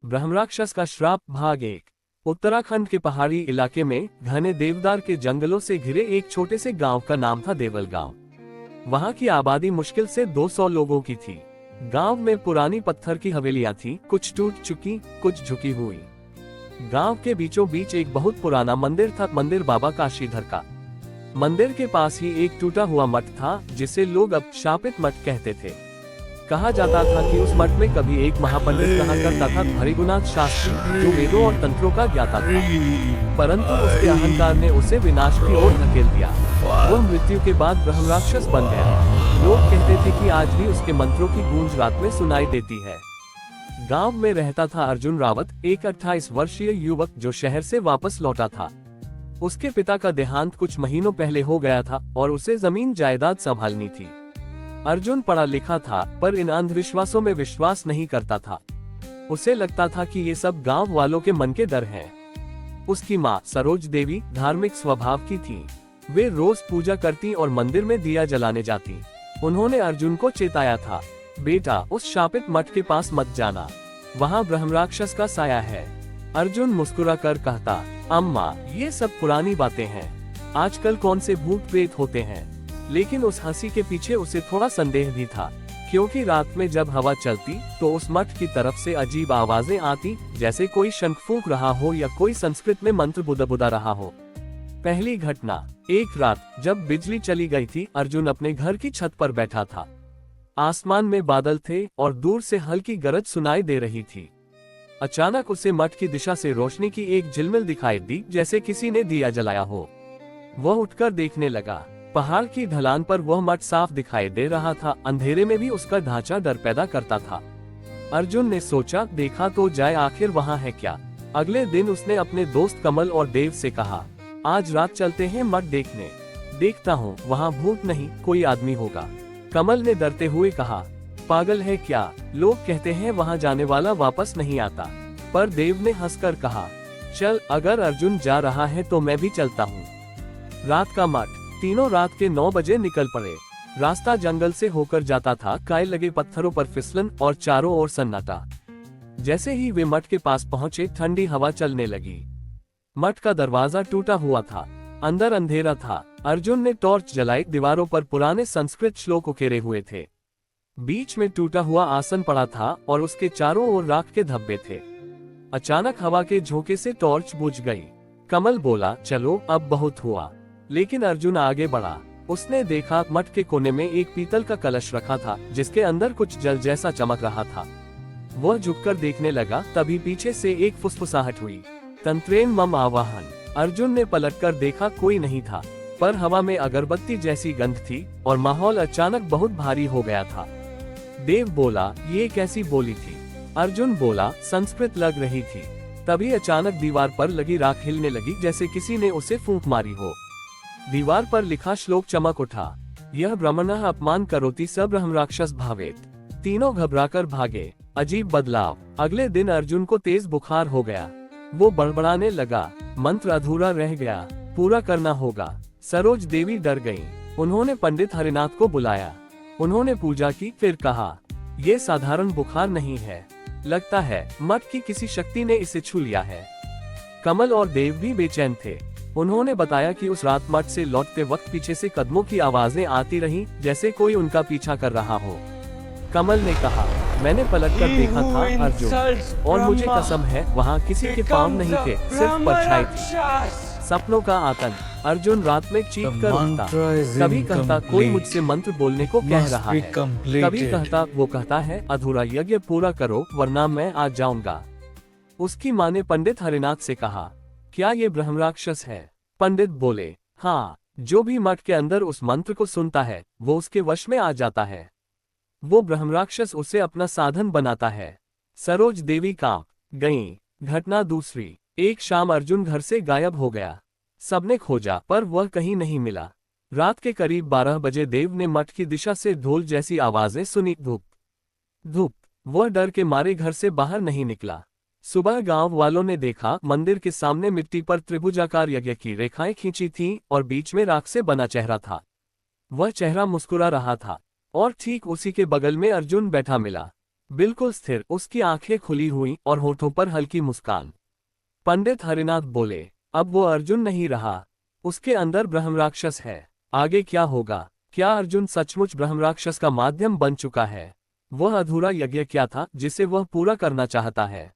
ब्रह्मराक्षस का श्राप भाग 1। उत्तराखंड के पहाड़ी इलाके में घने देवदार के जंगलों से घिरे एक छोटे से गांव का नाम था देवल गांव। वहां की आबादी मुश्किल से 200 लोगों की थी। गांव में पुरानी पत्थर की हवेलियां थी, कुछ टूट चुकी, कुछ झुकी हुई। गांव के बीचों बीच एक बहुत पुराना मंदिर था, मंदिर बाबा काशीधर का। मंदिर के पास ही एक टूटा हुआ मठ था, जिसे लोग अब शापित मठ कहते थे। कहा जाता था कि उस मठ में कभी एक महापंडित रहा करता था, भृगुनाथ शास्त्री, जो वेदों और तंत्रों का ज्ञाता था। परंतु उसके अहंकार ने उसे विनाश की ओर धकेल दिया। वह मृत्यु के बाद ब्रह्मराक्षस बन गया। लोग कहते थे कि आज भी उसके मंत्रों की गूंज रात में सुनाई देती है। गांव में रहता था अर्जुन रावत, एक 28 वर्षीय युवक जो शहर से वापस लौटा था। उसके पिता का देहांत कुछ महीनों पहले हो गया था और उसे जमीन जायदाद संभालनी थी। अर्जुन पढ़ा लिखा था, पर इन अंधविश्वासों में विश्वास नहीं करता था। उसे लगता था कि ये सब गांव वालों के मन के डर हैं। उसकी माँ सरोज देवी धार्मिक स्वभाव की थी। वे रोज पूजा करती और मंदिर में दिया जलाने जाती। उन्होंने अर्जुन को चेताया था, बेटा उस शापित मठ के पास मत जाना, वहाँ ब्रह्मराक्षस का साया है। अर्जुन मुस्कुरा कर कहता, अम्मा ये सब पुरानी बातें हैं, आजकल कौन से भूत प्रेत होते हैं। लेकिन उस हंसी के पीछे उसे थोड़ा संदेह भी था, क्योंकि रात में जब हवा चलती तो उस मठ की तरफ से अजीब आवाजें आती, जैसे कोई शंख फूंक रहा हो या कोई संस्कृत में मंत्र बुदा रहा हो। पहली घटना, एक रात जब बिजली चली गई थी, अर्जुन अपने घर की छत पर बैठा था। आसमान में बादल थे और दूर से हल्की गरज सुनाई दे रही थी। अचानक उसे मठ की दिशा से रोशनी की एक झिलमिल दिखाई दी, जैसे किसी ने दिया जलाया हो। वह उठकर देखने लगा। पहाड़ की ढलान पर वह मठ साफ दिखाई दे रहा था। अंधेरे में भी उसका ढांचा डर पैदा करता था। अर्जुन ने सोचा, देखा तो जाए, आखिर वहाँ है क्या। अगले दिन उसने अपने दोस्त कमल और देव से कहा, आज रात चलते हैं मठ देखने। देखता हूँ वहाँ भूत नहीं कोई आदमी होगा। कमल ने डरते हुए कहा, पागल है क्या, लोग कहते हैं वहाँ जाने वाला वापस नहीं आता। पर देव ने हंसकर कहा, चल, अगर अर्जुन जा रहा है तो मैं भी चलता हूँ। रात का मठ। तीनों रात के 9 बजे निकल पड़े। रास्ता जंगल से होकर जाता था, काई लगे पत्थरों पर फिसलन और चारों ओर सन्नाटा। जैसे ही वे मठ के पास पहुंचे, ठंडी हवा चलने लगी। मठ का दरवाजा टूटा हुआ था, अंदर अंधेरा था। अर्जुन ने टॉर्च जलाई, दीवारों पर पुराने संस्कृत श्लोक उकेरे हुए थे। बीच में टूटा हुआ आसन पड़ा था और उसके चारों ओर राख के धब्बे थे। अचानक हवा के झोंके से टॉर्च बुझ गई। कमल बोला, चलो अब बहुत हुआ। लेकिन अर्जुन आगे बढ़ा। उसने देखा मठ के कोने में एक पीतल का कलश रखा था, जिसके अंदर कुछ जल जैसा चमक रहा था। वह झुककर देखने लगा, तभी पीछे से एक फुसफुसाहट हुई, तंत्रेण मम आवाहन। अर्जुन ने पलटकर देखा, कोई नहीं था, पर हवा में अगरबत्ती जैसी गंध थी और माहौल अचानक बहुत भारी हो गया था। देव बोला, ये कैसी बोली थी। अर्जुन बोला, संस्कृत लग रही थी। तभी अचानक दीवार पर लगी राख हिलने लगी, जैसे किसी ने उसे फूंक मारी हो। दीवार पर लिखा श्लोक चमक उठा, यह ब्रह्मणः अपमान करोति स ब्रह्मराक्षस भावेत। तीनों घबराकर भागे। अजीब बदलाव। अगले दिन अर्जुन को तेज बुखार हो गया। वो बड़बड़ाने लगा, मंत्र अधूरा रह गया, पूरा करना होगा। सरोज देवी डर गईं। उन्होंने पंडित हरिनाथ को बुलाया। उन्होंने पूजा की, फिर कहा, ये साधारण बुखार नहीं है, लगता है मठ की किसी शक्ति ने इसे छू लिया है। कमल और देव भी बेचैन थे। उन्होंने बताया कि उस रात मठ से लौटते वक्त पीछे से कदमों की आवाजें आती रहीं, जैसे कोई उनका पीछा कर रहा हो। कमल ने कहा, मैंने पलटकर देखा था अर्जुन, और मुझे कसम है वहाँ किसी के पांव नहीं थे, सिर्फ परछाई थी। सपनों का आतंक। अर्जुन रात में चीख कर उठता। कभी कहता, कोई मुझसे मंत्र बोलने को कह रहा है। कभी कहता, वो कहता है अधूरा यज्ञ पूरा करो वरना मैं आ जाऊंगा। उसकी माँ ने पंडित हरिनाथ से कहा, क्या ये ब्रह्मराक्षस है। पंडित बोले, हाँ, जो भी मठ के अंदर उस मंत्र को सुनता है वो उसके वश में आ जाता है। वो ब्रह्मराक्षस उसे अपना साधन बनाता है। सरोज देवी कांप गईं। घटना दूसरी। एक शाम अर्जुन घर से गायब हो गया। सबने खोजा, पर वह कहीं नहीं मिला। रात के करीब 12 बजे देव ने मठ की दिशा से ढोल जैसी आवाजें सुनी। धूप धूप। वह डर के मारे घर से बाहर नहीं निकला। सुबह गांव वालों ने देखा, मंदिर के सामने मिट्टी पर त्रिभुजाकार यज्ञ की रेखाएं खींची थीं और बीच में राख से बना चेहरा था। वह चेहरा मुस्कुरा रहा था और ठीक उसी के बगल में अर्जुन बैठा मिला। बिल्कुल स्थिर, उसकी आंखें खुली हुई और होठों पर हल्की मुस्कान। पंडित हरिनाथ बोले, अब वो अर्जुन नहीं रहा, उसके अंदर ब्रह्मराक्षस है। आगे क्या होगा? क्या अर्जुन सचमुच ब्रह्मराक्षस का माध्यम बन चुका है? वह अधूरा यज्ञ क्या था जिसे वह पूरा करना चाहता है?